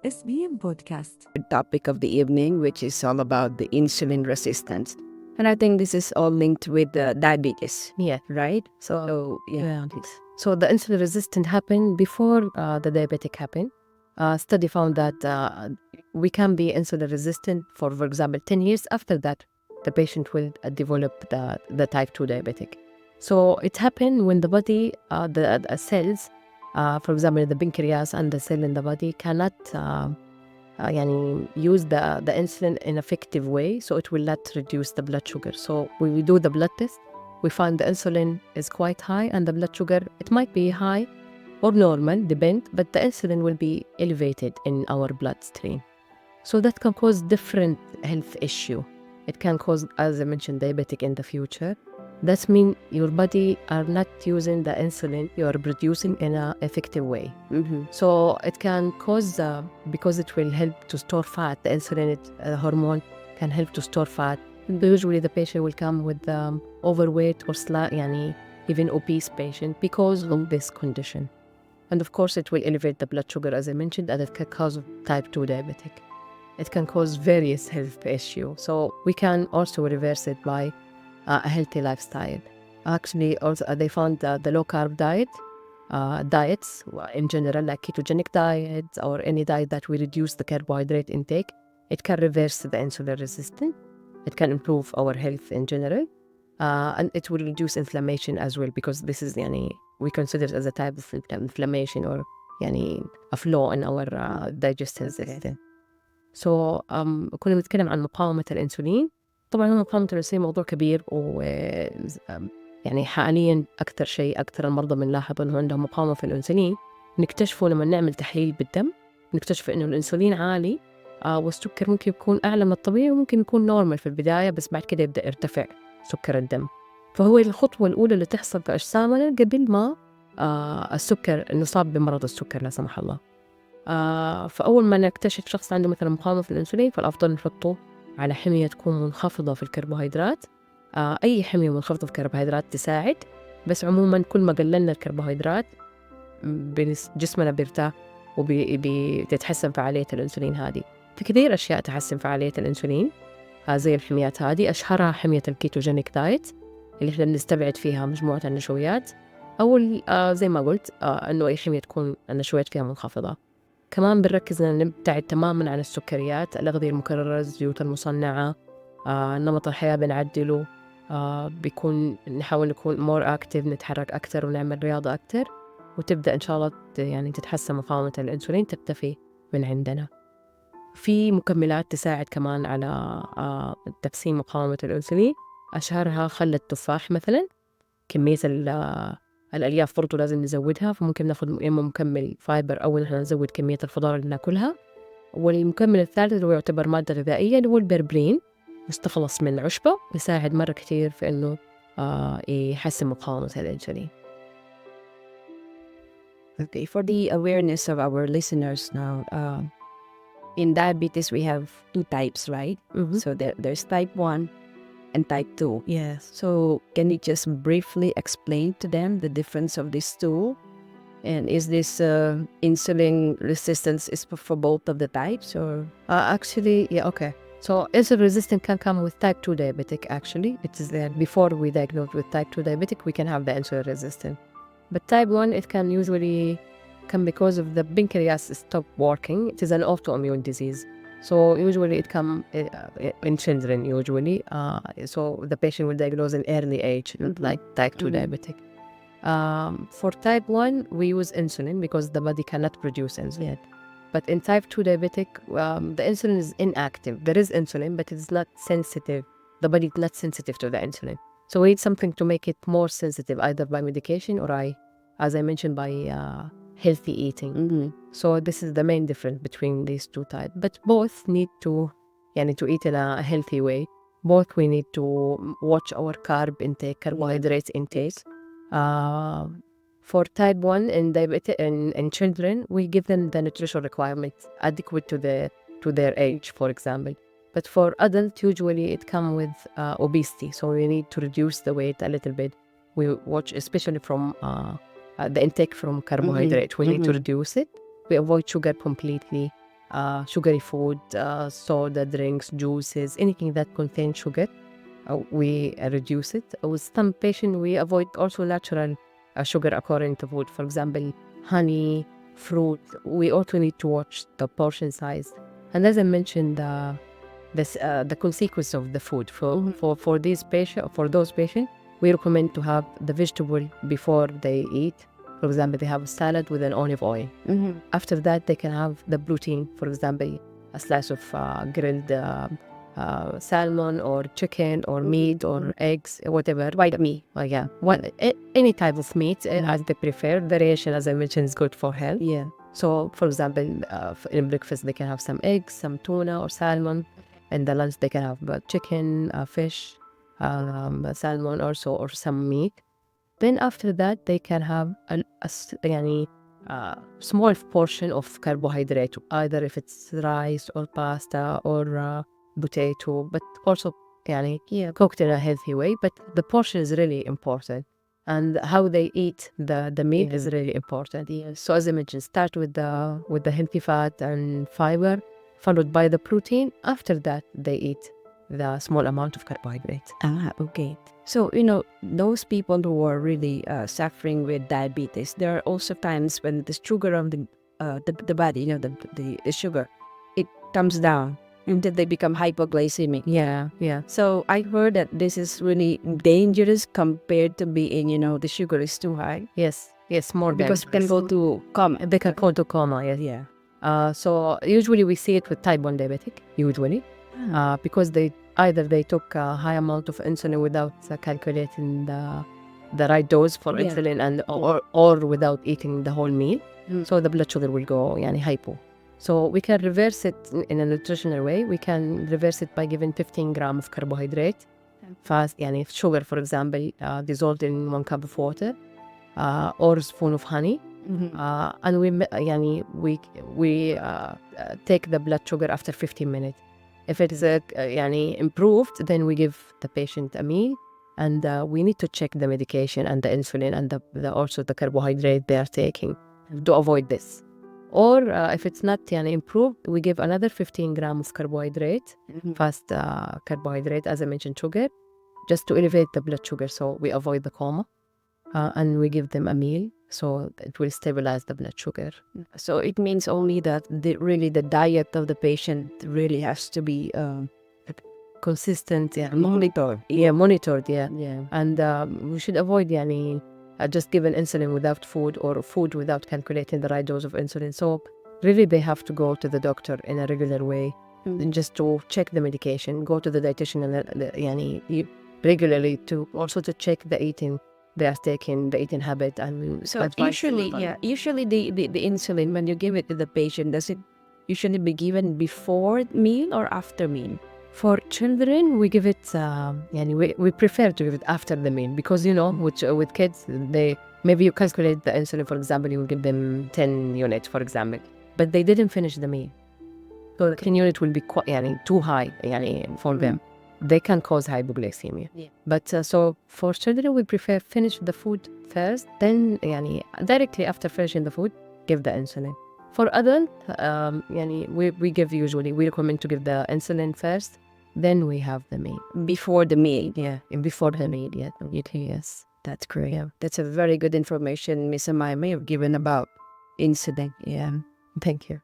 SBM بودكاست. The topic of the evening, which is all about the insulin resistance. And I think this is all linked with diabetes. Yeah. Right? So, Yeah. So the insulin resistant happened before the diabetic happened. Study found that we can be insulin resistant for example, 10 years after that, the patient will develop the type 2 diabetic. So it happened when the body, the cells, for example, the pancreas and the cell in the body cannot use the insulin in an effective way, so it will not reduce the blood sugar. So when we do the blood test, we find the insulin is quite high and the blood sugar, it might be high or normal, depend, but the insulin will be elevated in our bloodstream. So that can cause different health issue. It can cause, as I mentioned, diabetic in the future. That means your body are not using the insulin you are producing in an effective way. So it can cause, because it will help to store fat, the insulin hormone can help to store fat. Usually the patient will come with overweight or even obese patient because of this condition. And of course it will elevate the blood sugar, as I mentioned, and it can cause type 2 diabetic. It can cause various health issues. So we can also reverse it by a healthy lifestyle. Actually, also they found the low-carb diets in general, like ketogenic diets or any diet that we reduce the carbohydrate intake, it can reverse the insulin resistance. It can improve our health in general, and it will reduce inflammation as well, because this is we consider it as a type of inflammation or a flaw in our digestive system. So كنا بنتكلم عن مقاومة الأنسولين. طبعاً مقاومة الأنسولين موضوع كبير، و حالياً أكثر المرضى بنلاحظ إنه عندهم مقاومة في الأنسولين. نكتشفه لما نعمل تحليل بالدم، نكتشف إنه الأنسولين عالي، والسكر ممكن يكون أعلى من الطبيعي وممكن يكون نورمال في البداية، بس بعد كده يبدأ يرتفع سكر الدم. فهو الخطوة الأولى اللي تحصل في أجسامنا قبل ما السكر نصاب بمرض السكر لا سمح الله. فأول ما نكتشف شخص عنده مثلا مقاومة في الأنسولين، فالأفضل نحطه على حمية تكون منخفضة في الكربوهيدرات. أي حمية منخفضة في الكربوهيدرات تساعد، بس عموما كل ما قللنا الكربوهيدرات جسمنا بيرتاح وبتتحسن فعالية الأنسولين. هذه في كثير أشياء تحسن فعالية الأنسولين زي الحميات هذه، أشهرها حمية الكيتوجينيك دايت اللي احنا بنستبعد فيها مجموعة النشويات، أو زي ما قلت أنه أي حمية تكون النشويات فيها منخفضة. كمان بنركز أن نبتعد تماماً عن السكريات، الأغذية المكررة، الزيوت المصنعة، نمط الحياة بنعدله، بيكون نحاول نكون more active، نتحرك أكتر ونعمل رياضة أكتر، وتبدأ إن شاء الله تتحسن مقاومة الأنسولين، تختفي من عندنا. في مكملات تساعد كمان على تحسين مقاومة الأنسولين، أشهرها خل التفاح مثلاً. كمية الألياف برضو لازم نزودها، فممكن ناخد إما مكمل فايبر أو نحن نزود كمية الخضار اللي ناكلها. والمكمل الثالث اللي هو يعتبر مادة غذائية اللي هو البربرين، مستخلص من عشبة، بيساعد مرة كتير في إنه يحسن مقاومة الأنسولين. Okay, for the awareness of our listeners now, in diabetes we have two types, right? So there's type 1 and type 2. Yes. So can you just briefly explain to them the difference of these two? And is this insulin resistance is for both of the types, or? Actually, yeah, okay. So insulin resistance can come with type 2 diabetic, actually. It is there before we diagnose with type 2 diabetic, we can have the insulin resistance. But type 1, it can usually come because of the pancreas stop working. It is an autoimmune disease. So usually it comes in children usually. So the patient will diagnose in early age, not like type 2 diabetic. For type 1, we use insulin because the body cannot produce insulin. But in type 2 diabetic, the insulin is inactive. There is insulin, but it is not sensitive. The body is not sensitive to the insulin. So we need something to make it more sensitive, either by medication or as I mentioned, by healthy eating. So this is the main difference between these two types. But both need to eat in a healthy way. Both we need to watch our carbohydrate intake. For type 1 in diabetes in children, we give them the nutritional requirements adequate to their age, for example. But for adults, usually it comes with obesity, so we need to reduce the weight a little bit. We watch, especially from the intake from carbohydrate. We need to reduce it. We avoid sugar completely. sugary food, soda drinks, juices, anything that contains sugar, we reduce it. With some patient, we avoid also natural sugar according to food. For example, honey, fruit. We also need to watch the portion size. And as I mentioned, the consequence of the food for these patients, for those patients, we recommend to have the vegetable before they eat. For example, they have a salad with an olive oil. After that, they can have the protein. For example, a slice of grilled salmon or chicken or meat or eggs, whatever. White meat. Yeah, any type of meat as they prefer. Variation, as I mentioned, is good for health. Yeah. So, for example, in breakfast, they can have some eggs, some tuna or salmon. In the lunch, they can have chicken, fish, salmon also, or some meat. Then after that, they can have a small portion of carbohydrate, either if it's rice or pasta or potato, but also cooked in a healthy way. But the portion is really important. And how they eat the meat is really important. So as I mentioned, start with the healthy fat and fiber, followed by the protein. After that, they eat the small amount of carbohydrate. Okay. So, those people who are really suffering with diabetes, there are also times when the sugar of the body, the sugar, it comes down until they become hypoglycemic. Yeah. So I heard that this is really dangerous compared to being, the sugar is too high. Yes, more Because it can go to coma. They can go to coma, yes. Yeah. So usually we see it with type 1 diabetic, because they took a high amount of insulin without calculating the right dose for insulin and or without eating the whole meal. So the blood sugar will go hypo. So we can reverse it in a nutritional way. We can reverse it by giving 15 grams of carbohydrate fast, sugar, for example, dissolved in 1 cup of water, or a spoon of honey. And we take the blood sugar after 15 minutes. If it is improved, then we give the patient a meal, and we need to check the medication and the insulin and also the carbohydrate they are taking to avoid this. Or if it's not improved, we give another 15 grams of carbohydrate, fast carbohydrate, as I mentioned, sugar, just to elevate the blood sugar, so we avoid the coma. And we give them a meal, so it will stabilize the blood sugar. So it means only that the diet of the patient really has to be consistent, monitored. Monitored, Yeah. And we should avoid just giving insulin without food or food without calculating the right dose of insulin. So really they have to go to the doctor in a regular way, and just to check the medication, go to the dietitian regularly to also to check the eating they are taking, the eating habit. And so usually the insulin, when you give it to the patient, does it usually be given before meal or after meal? For children, we give it, we prefer to give it after the meal, because, with kids, maybe you calculate the insulin, for example, you will give them 10 units, for example, but they didn't finish the meal. So the 10 unit will be too high, for them. They can cause hypoglycemia. Yeah. But so for children, we prefer finish the food first, then, directly after finishing the food, give the insulin. For adult, we recommend to give the insulin first, then we have the meal. Before the meal. Before the meal, yes. That's great. Yeah. That's a very good information, Miss Amima, you've given about insulin. Thank you.